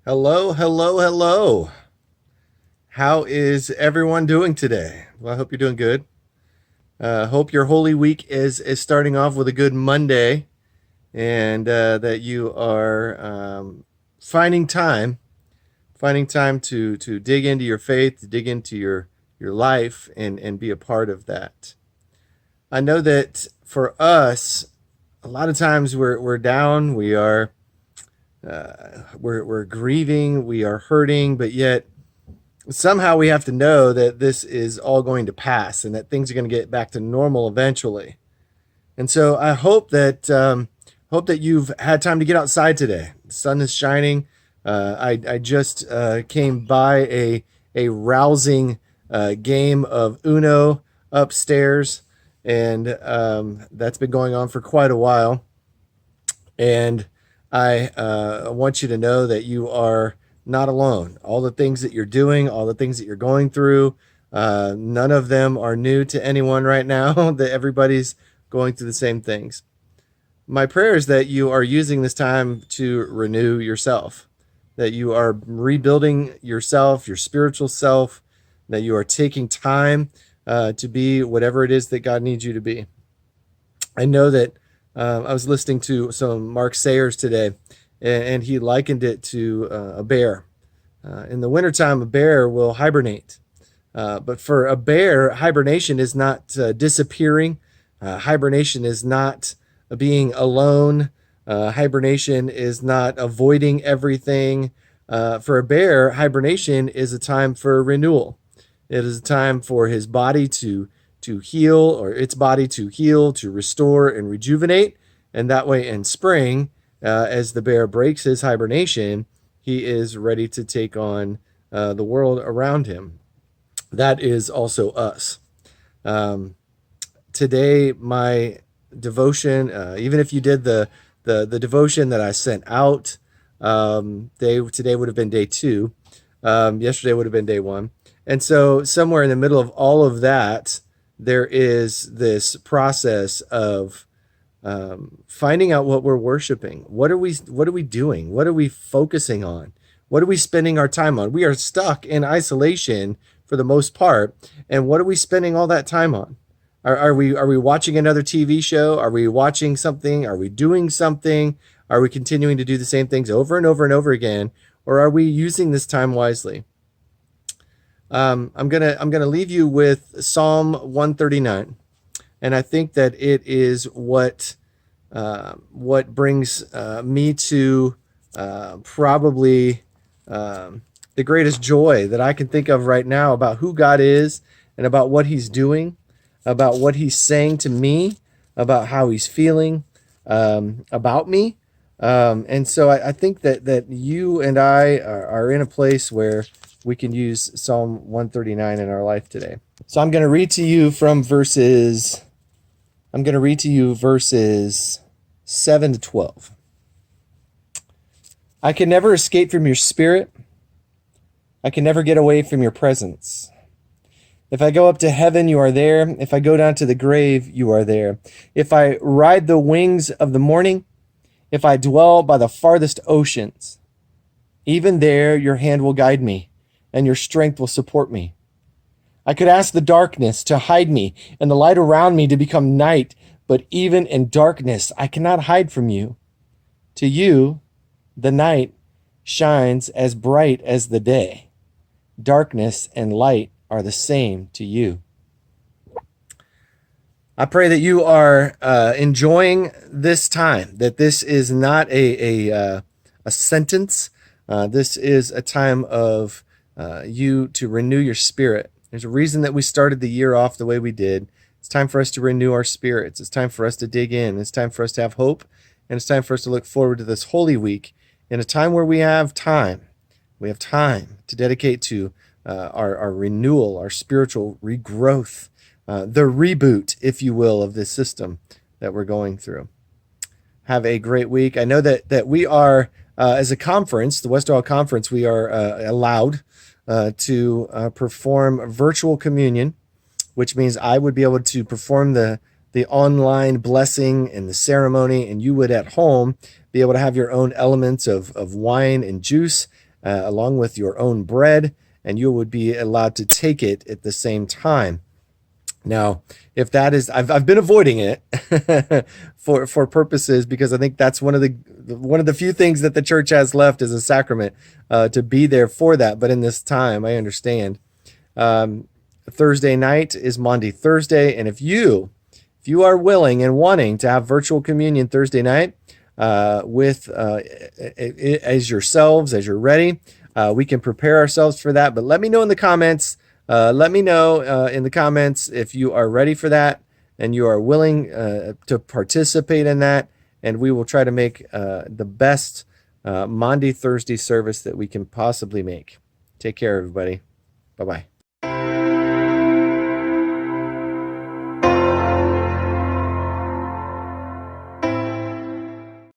Hello, hello, hello. How is everyone doing today? Well, I hope you're doing good. Hope your Holy Week is starting off with a good Monday, and that you are finding time, finding time to dig into your faith, to dig into your life, and be a part of that. I know that for us, a lot of times we're down, we're grieving, we are hurting, but yet somehow we have to know that this is all going to pass and that things are going to get back to normal eventually. And so I hope that you've had time to get outside today. The sun is shining. I just came by a rousing game of Uno upstairs, and that's been going on for quite a while. And I want you to know that you are not alone. All the things that you're doing, all the things that you're going through, none of them are new to anyone right now. That everybody's going through the same things. My prayer is that you are using this time to renew yourself, that you are rebuilding yourself, your spiritual self, that you are taking time to be whatever it is that God needs you to be. I know that I was listening to some Mark Sayers today, and he likened it to a bear. In the wintertime, a bear will hibernate. But for a bear, hibernation is not disappearing. Hibernation is not being alone. Hibernation is not avoiding everything. For a bear, hibernation is a time for renewal. It is a time for his body to heal, or its body to heal, to restore and rejuvenate. And that way in spring, as the bear breaks his hibernation, he is ready to take on the world around him. That is also us. Today, my devotion, even if you did the devotion that I sent out, today would have been day 2. Yesterday would have been day 1. And so somewhere in the middle of all of that, there is this process of finding out what we're worshiping. What are we doing? What are we focusing on? What are we spending our time on? We are stuck in isolation for the most part. And what are we spending all that time on? Are we watching another TV show? Are we watching something? Are we doing something? Are we continuing to do the same things over and over and over again? Or are we using this time wisely? I'm gonna leave you with Psalm 139, and I think that it is what brings me to probably the greatest joy that I can think of right now about who God is and about what He's doing, about what He's saying to me, about how He's feeling about me. And so I think that you and I are in a place where we can use Psalm 139 in our life today. So I'm going to read to you verses 7 to 12. I can never escape from your spirit. I can never get away from your presence. If I go up to heaven, you are there. If I go down to the grave, you are there. If I ride the wings of the morning, if I dwell by the farthest oceans, even there your hand will guide me, and your strength will support me. I could ask the darkness to hide me, and the light around me to become night, but even in darkness I cannot hide from you. To you, the night shines as bright as the day. Darkness and light are the same to you. I pray that you are enjoying this time, that this is not a sentence. This is a time of you to renew your spirit. There's a reason that we started the year off the way we did. It's time for us to renew our spirits. It's time for us to dig in. It's time for us to have hope. And it's time for us to look forward to this Holy Week in a time where we have time. We have time to dedicate to our renewal, our spiritual regrowth, the reboot, if you will, of this system that we're going through. Have a great week. I know that we are, as a conference, the West Oil Conference, we are allowed to perform virtual communion, which means I would be able to perform the online blessing and the ceremony, and you would at home be able to have your own elements of wine and juice along with your own bread, and you would be allowed to take it at the same time. Now, if that is, I've been avoiding it for purposes, because I think that's one of the few things that the church has left as a sacrament, to be there for that. But in this time, I understand. Thursday night is Maundy Thursday, and if you are willing and wanting to have virtual communion Thursday night with as yourselves, as you're ready, we can prepare ourselves for that. But let me know in the comments. Let me know in the comments if you are ready for that and you are willing to participate in that. And we will try to make the best Maundy Thursday service that we can possibly make. Take care, everybody. Bye-bye.